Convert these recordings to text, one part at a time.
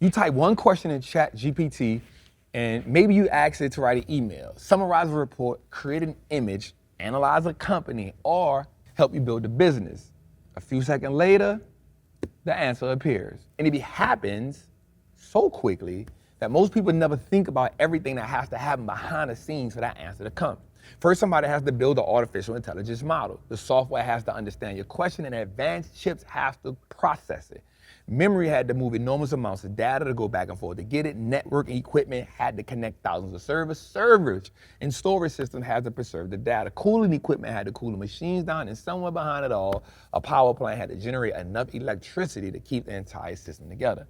You type one question in Chat GPT, and maybe you ask it to write an email, summarize a report, create an image, analyze a company, or help you build a business. A few seconds later, the answer appears. And it happens so quickly that most people never think about everything that has to happen behind the scenes for that answer to come. First, somebody has to build an artificial intelligence model. The software has to understand your question, and advanced chips have to process it. Memory had to move enormous amounts of data to go back and forth to get it. Network equipment had to connect thousands of servers. Servers and storage systems had to preserve the data. Cooling equipment had to cool the machines down, and somewhere behind it all, a power plant had to generate enough electricity to keep the entire system together.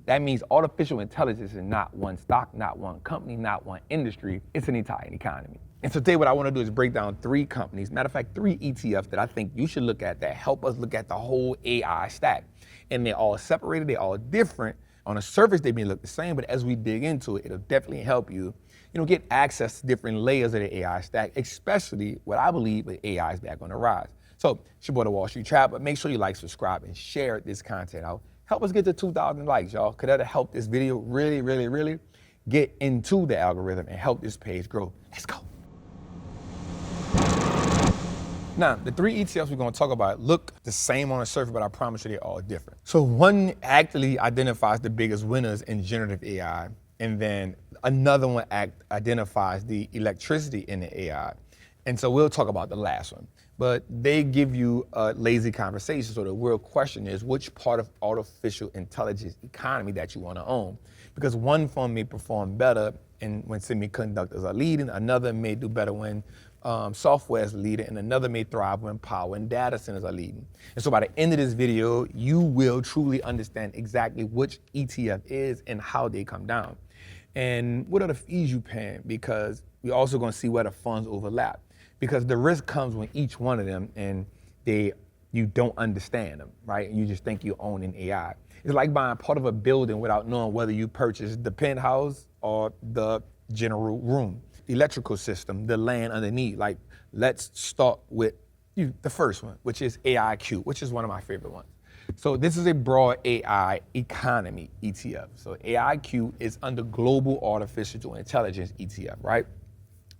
That means artificial intelligence is not one stock, not one company, not one industry. It's an entire economy. And so today what I want to do is break down 3 companies, matter of fact, 3 ETFs that I think you should look at that help us look at the whole AI stack. And they're all separated, they're all different. On the surface, they may look the same, but as we dig into it, it'll definitely help you, get access to different layers of the AI stack, especially what I believe that AI is back on the rise. So it's your boy, the Wall Street Trap, but make sure you like, subscribe, and share this content out. Help us get to 2,000 likes, y'all, because that'll help this video really, really, really get into the algorithm and help this page grow. Let's go. Now, the 3 ETFs we're going to talk about look the same on the surface, but I promise you they're all different. So one actually identifies the biggest winners in generative AI, and then another one identifies the electricity in the AI. And so we'll talk about the last one. But they give you a lazy conversation. So the real question is, which part of artificial intelligence economy that you want to own? Because one fund may perform better when semiconductors are leading, another may do better when software is leading, and another may thrive when power and data centers are leading. And so by the end of this video, you will truly understand exactly which ETF is and how they come down. And what are the fees you paying? Because we're also going to see where the funds overlap. Because the risk comes when each one of them and you don't understand them, right? And you just think you own an AI. It's like buying part of a building without knowing whether you purchased the penthouse or the general room, the electrical system, the land underneath. Like, let's start with the first one, which is AIQ, which is one of my favorite ones. So this is a broad AI economy ETF. So AIQ is under Global Artificial Intelligence ETF, right?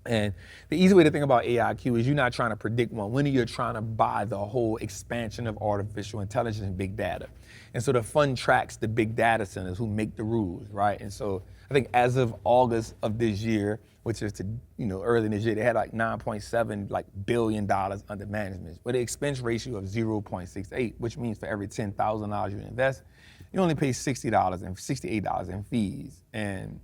And the easy way to think about AIQ is you're not trying to predict one winner, you're trying to buy the whole expansion of artificial intelligence and big data. And so the fund tracks the big data centers who make the rules, right? And so I think as of August of this year, which is early this year, they had like $9.7 billion under management with an expense ratio of 0.68, which means for every $10,000 you invest, you only pay $60 and $68 in fees, and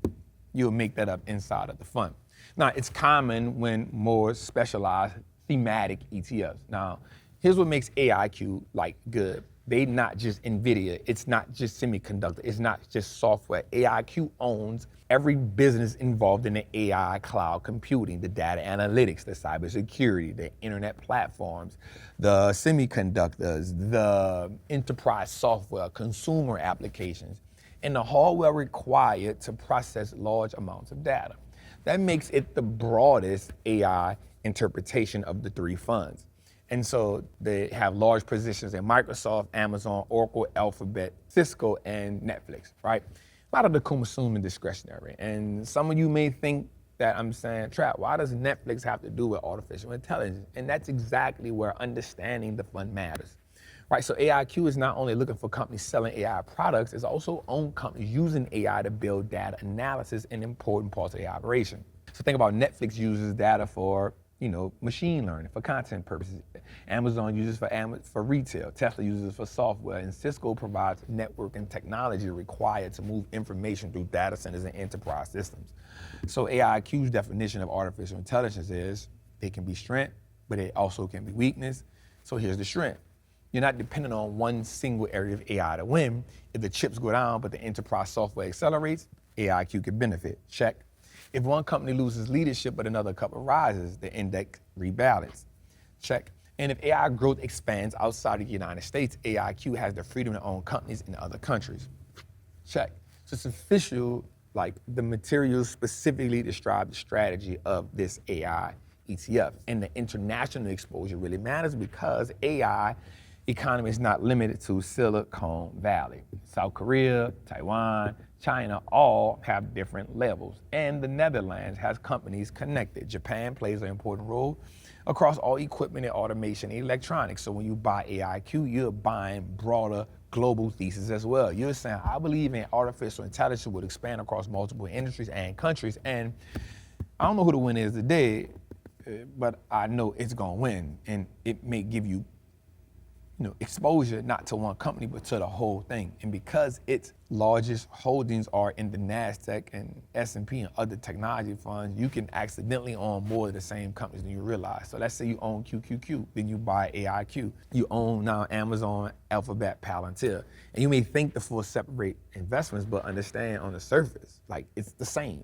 you'll make that up inside of the fund. Now, it's common when more specialized thematic ETFs. Now, here's what makes AIQ good. They not just Nvidia, it's not just semiconductor, it's not just software. AIQ owns every business involved in the AI cloud computing, the data analytics, the cybersecurity, the internet platforms, the semiconductors, the enterprise software, consumer applications, and the hardware required to process large amounts of data. That makes it the broadest AI interpretation of the 3 funds. And so they have large positions in Microsoft, Amazon, Oracle, Alphabet, Cisco, and Netflix, right? A lot of the consumer discretionary. And some of you may think that I'm saying, Trap, why does Netflix have to do with artificial intelligence? And that's exactly where understanding the fund matters. Right, so AIQ is not only looking for companies selling AI products, it's also own companies using AI to build data analysis in important parts of the operation. So think about Netflix uses data for, machine learning, for content purposes. Amazon uses for retail. Tesla uses for software, and Cisco provides network and technology required to move information through data centers and enterprise systems. So AIQ's definition of artificial intelligence is they can be strength, but it also can be weakness. So here's the strength. You're not dependent on one single area of AI to win. If the chips go down, but the enterprise software accelerates, AIQ could benefit. Check. If one company loses leadership, but another couple rises, the index rebalance. Check. And if AI growth expands outside of the United States, AIQ has the freedom to own companies in other countries. Check. So it's official, the materials specifically describe the strategy of this AI ETF. And the international exposure really matters because AI economy is not limited to Silicon Valley. South Korea, Taiwan, China all have different levels, and the Netherlands has companies connected. Japan plays an important role across all equipment and automation and electronics. So when you buy AIQ, you're buying broader global thesis as well. You're saying, I believe in artificial intelligence will expand across multiple industries and countries, and I don't know who the winner is today, but I know it's gonna win, and it may give you exposure not to one company, but to the whole thing. And because its largest holdings are in the NASDAQ and S&P and other technology funds, you can accidentally own more of the same companies than you realize. So let's say you own QQQ, then you buy AIQ. You own now Amazon, Alphabet, Palantir. And you may think the four separate investments, but understand on the surface, like it's the same.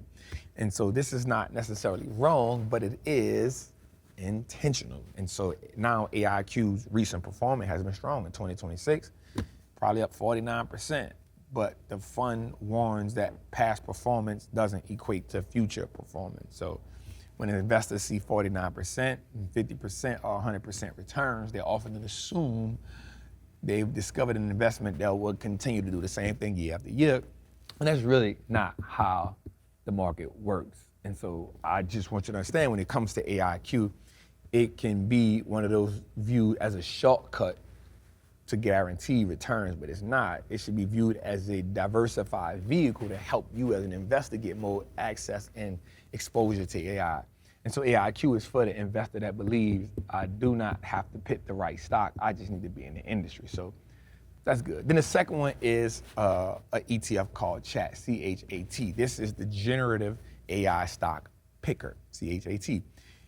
And so this is not necessarily wrong, but it is intentional. And so now AIQ's recent performance has been strong in 2026, probably up 49%. But the fund warns that past performance doesn't equate to future performance. So when investors see 49%, 50%, or 100% returns, they often assume they've discovered an investment that will continue to do the same thing year after year. And that's really not how the market works. And so I just want you to understand, when it comes to AIQ, it can be one of those viewed as a shortcut to guarantee returns, but it's not. It should be viewed as a diversified vehicle to help you as an investor get more access and exposure to AI. And so AIQ is for the investor that believes I do not have to pick the right stock, I just need to be in the industry. So that's good. Then the second one is an ETF called CHAT, CHAT. This is the Generative AI Stock Picker, CHAT.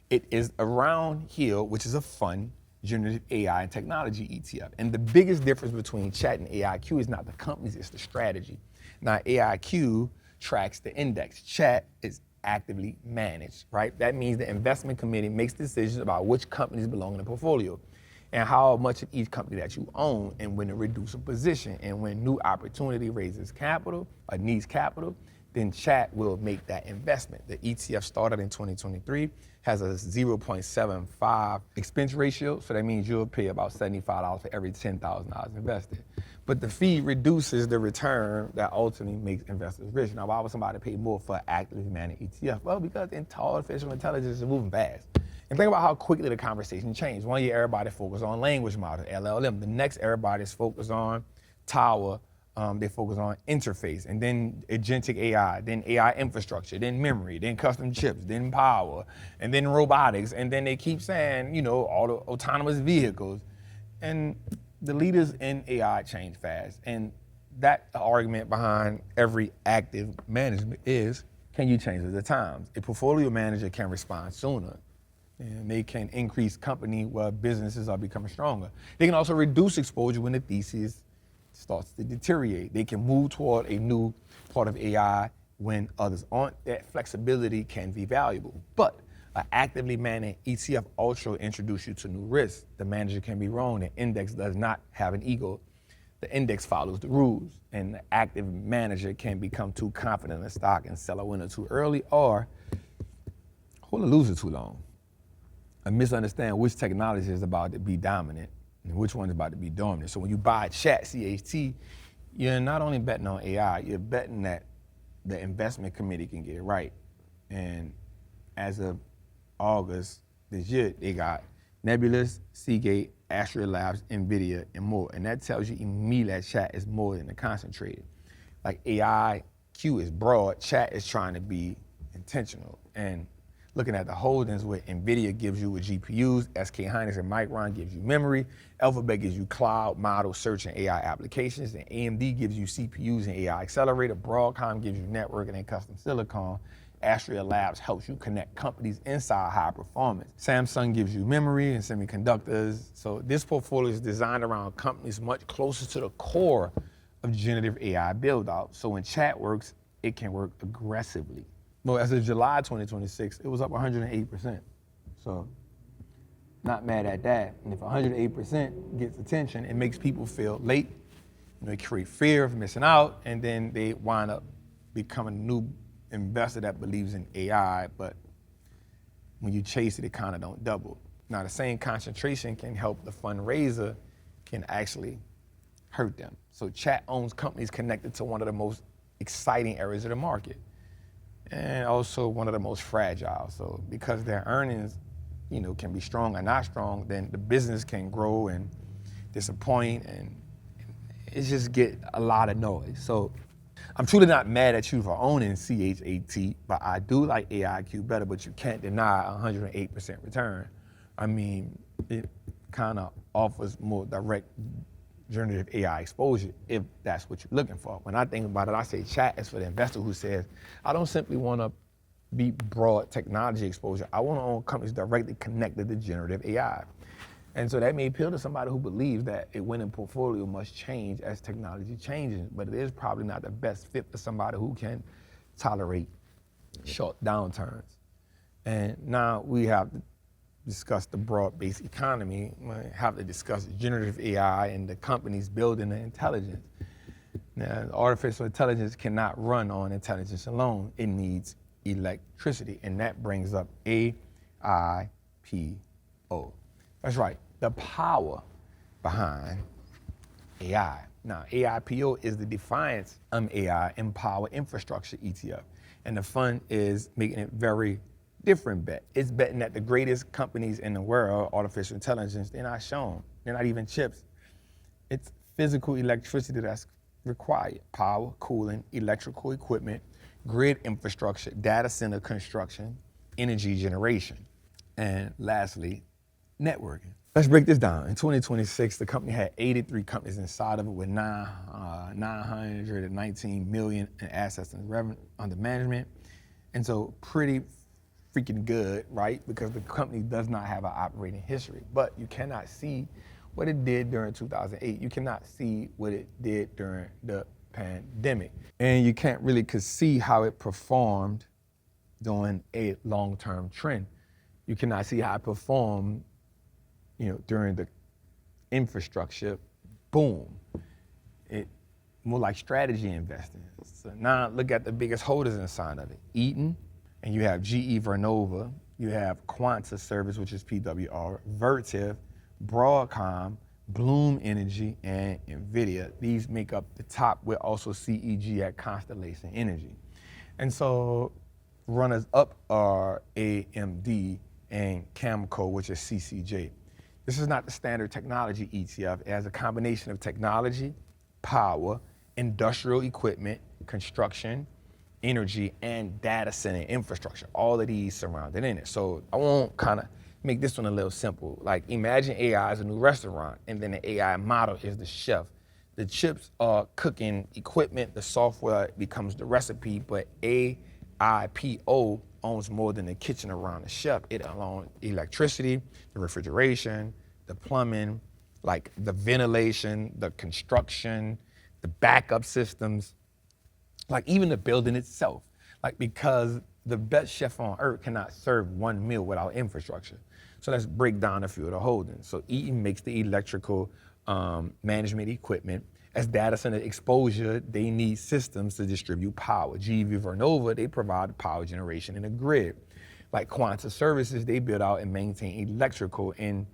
It is around here, which is a fun generative AI and technology ETF. And the biggest difference between CHAT and AIQ is not the companies, it's the strategy. Now, AIQ tracks the index. CHAT is actively managed, right? That means the investment committee makes decisions about which companies belong in the portfolio and how much of each company that you own, and when to reduce a position. And when new opportunity raises capital or needs capital, then CHAT will make that investment. The ETF started in 2023, has a 0.75 expense ratio, so that means you'll pay about $75 for every $10,000 invested. But the fee reduces the return that ultimately makes investors rich. Now, why would somebody pay more for an actively managed ETF? Well, because artificial intelligence is moving fast. And think about how quickly the conversation changed. One year, everybody focused on language model, LLM. The next, everybody's focused on tower. They focus on interface, and then agentic AI, then AI infrastructure, then memory, then custom chips, then power, and then robotics, and then they keep saying, all the autonomous vehicles. And the leaders in AI change fast. And that argument behind every active management is, can you change with the times? A portfolio manager can respond sooner, and they can increase company where businesses are becoming stronger. They can also reduce exposure when the thesis starts to deteriorate. They can move toward a new part of AI when others aren't. That flexibility can be valuable. But an actively managed ETF also introduces you to new risks. The manager can be wrong. The index does not have an ego. The index follows the rules. And the active manager can become too confident in a stock and sell a winner too early, or hold a loser too long. And misunderstand which technology is about to be dominant and which one is about to be dominant. So when you buy CHAT, CHT, you're not only betting on AI, you're betting that the investment committee can get it right. And as of August this year, they got Nebulous, Seagate, Astria Labs, Nvidia, and more. And that tells you immediately that CHAT is more than the concentrated. Like AIQ is broad, CHAT is trying to be intentional. And looking at the holdings, where Nvidia gives you with GPUs, SK Hynix and Micron gives you memory, Alphabet gives you cloud, model, search, and AI applications, and AMD gives you CPUs and AI accelerator, Broadcom gives you networking and custom silicon, Astria Labs helps you connect companies inside high performance. Samsung gives you memory and semiconductors. So this portfolio is designed around companies much closer to the core of generative AI build out. So when CHAT works, it can work aggressively. Well, as of July 2026, it was up 108%. So not mad at that. And if 108% gets attention, it makes people feel late. It creates fear of missing out, and then they wind up becoming a new investor that believes in AI, but when you chase it, it kind of don't double. Now, the same concentration can help the fundraiser can actually hurt them. So chat owns companies connected to one of the most exciting areas of the market and also one of the most fragile. So because their earnings, can be strong or not strong, then the business can grow and disappoint, and it just get a lot of noise. So I'm truly not mad at you for owning CHAT, but I do like AIQ better, but you can't deny 108% return. I mean, it kind of offers more direct generative AI exposure if that's what you're looking for. When I think about it, I say chat is for the investor who says, I don't simply want to be broad technology exposure. I want to own companies directly connected to generative AI. And so that may appeal to somebody who believes that a winning portfolio must change as technology changes, but it is probably not the best fit for somebody who can tolerate short downturns. And now we have to discuss the broad-based economy. We have to discuss generative AI and the companies building the intelligence. Now, artificial intelligence cannot run on intelligence alone. It needs electricity, and that brings up AIPO. That's right, the power behind AI. Now, AIPO is the Defiance AI Empower Infrastructure ETF, and the fund is making it very different bet. It's betting that the greatest companies in the world, artificial intelligence, they're not shown. They're not even chips. It's physical electricity that's required. Power, cooling, electrical equipment, grid infrastructure, data center construction, energy generation. And lastly, networking. Let's break this down. In 2026, the company had 83 companies inside of it with 919 million in assets and revenue under management. And so pretty freaking good, right? Because the company does not have an operating history, but you cannot see what it did during 2008. You cannot see what it did during the pandemic. And you can't really see how it performed during a long-term trend. You cannot see how it performed, during the infrastructure boom. It more like strategy investing. So now look at the biggest holders inside of it. Eaton, and you have GE Vernova, you have Quanta Service, which is PWR, Vertiv, Broadcom, Bloom Energy, and Nvidia. These make up the top, with also CEG at Constellation Energy. And so runners up are AMD and Camco, which is CCJ. This is not the standard technology ETF. It has a combination of technology, power, industrial equipment, construction, energy, and data center infrastructure. All of these surrounded in it. So I won't kind of make this one a little simple. Like, imagine AI is a new restaurant, and then the AI model is the chef. The chips are cooking equipment, the software becomes the recipe, but AIPO owns more than the kitchen around the chef. It owns electricity, the refrigeration, the plumbing, like the ventilation, the construction, the backup systems, like even the building itself. Like, because the best chef on earth cannot serve one meal without infrastructure. So let's break down a few of the holdings. So Eaton makes the electrical management equipment. As data center exposure, they need systems to distribute power. GE Vernova, they provide power generation in a grid. Like Quanta Services, they build out and maintain electrical and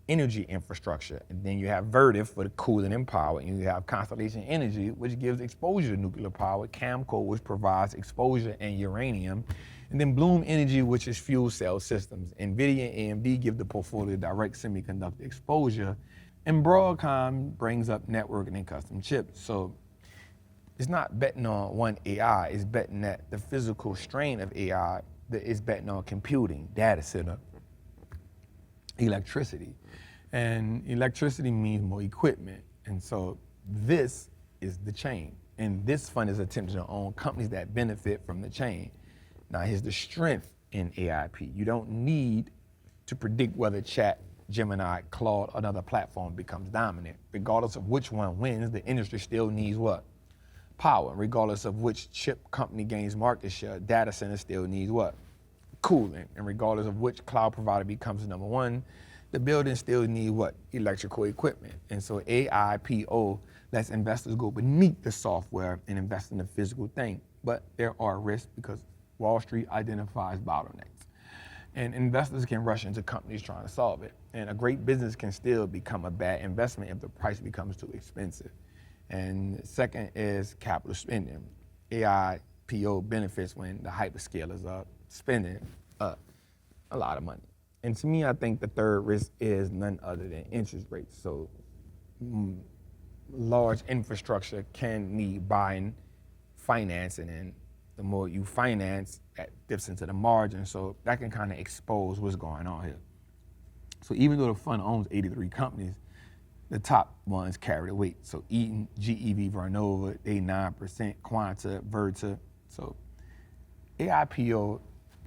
energy infrastructure. And then you have Vertiv for the cooling and power. And you have Constellation Energy, which gives exposure to nuclear power. Camco, which provides exposure and uranium. And then Bloom Energy, which is fuel cell systems. Nvidia and AMD give the portfolio direct semiconductor exposure. And Broadcom brings up networking and custom chips. So it's not betting on one AI, it's betting that the physical strain of AI that is betting on computing, data center, electricity. And electricity means more equipment. And so this is the chain. And this fund is attempting to own companies that benefit from the chain. Now here's the strength in AIP. You don't need to predict whether Chat, Gemini, Claude, another platform becomes dominant. Regardless of which one wins, the industry still needs what? Power. Regardless of which chip company gains market share, data center still needs what? Cooling. And regardless of which cloud provider becomes number one, the building still needs what? Electrical equipment. And so AIPO lets investors go beneath the software and invest in the physical thing. But there are risks because Wall Street identifies bottlenecks. And investors can rush into companies trying to solve it. And a great business can still become a bad investment if the price becomes too expensive. And second is capital spending. AIPO benefits when the hyperscalers are spending a lot of money. And to me, I think the third risk is none other than interest rates. So large infrastructure can need buying, financing, and the more you finance, that dips into the margin. So that can kind of expose what's going on here. So even though the fund owns 83 companies, the top ones carry the weight. So Eaton, GEV, Vernova, they 9%, Quanta, Verta. So AIPO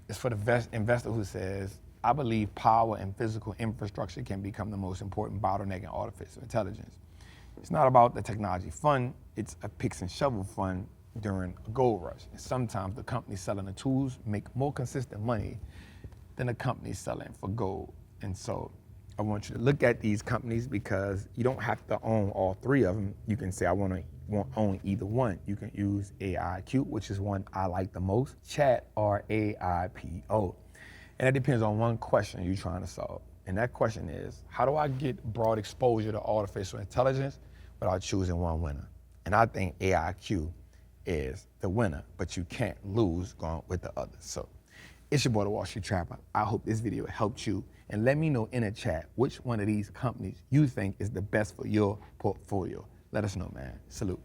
is for the investor who says, I believe power and physical infrastructure can become the most important bottleneck in artificial intelligence. It's not about the technology fund, it's a picks and shovel fund during a gold rush. And sometimes the companies selling the tools make more consistent money than the companies selling for gold. And so I want you to look at these companies because you don't have to own all three of them. You can say, I want to own either one. You can use AIQ, which is one I like the most, chat, or AIPO. And that depends on one question you're trying to solve. And that question is, how do I get broad exposure to artificial intelligence without choosing one winner? And I think AIQ is the winner, but you can't lose going with the others. So it's your boy, the Wall Street Trapper. I hope this video helped you. And let me know in the chat which one of these companies you think is the best for your portfolio. Let us know, man. Salute.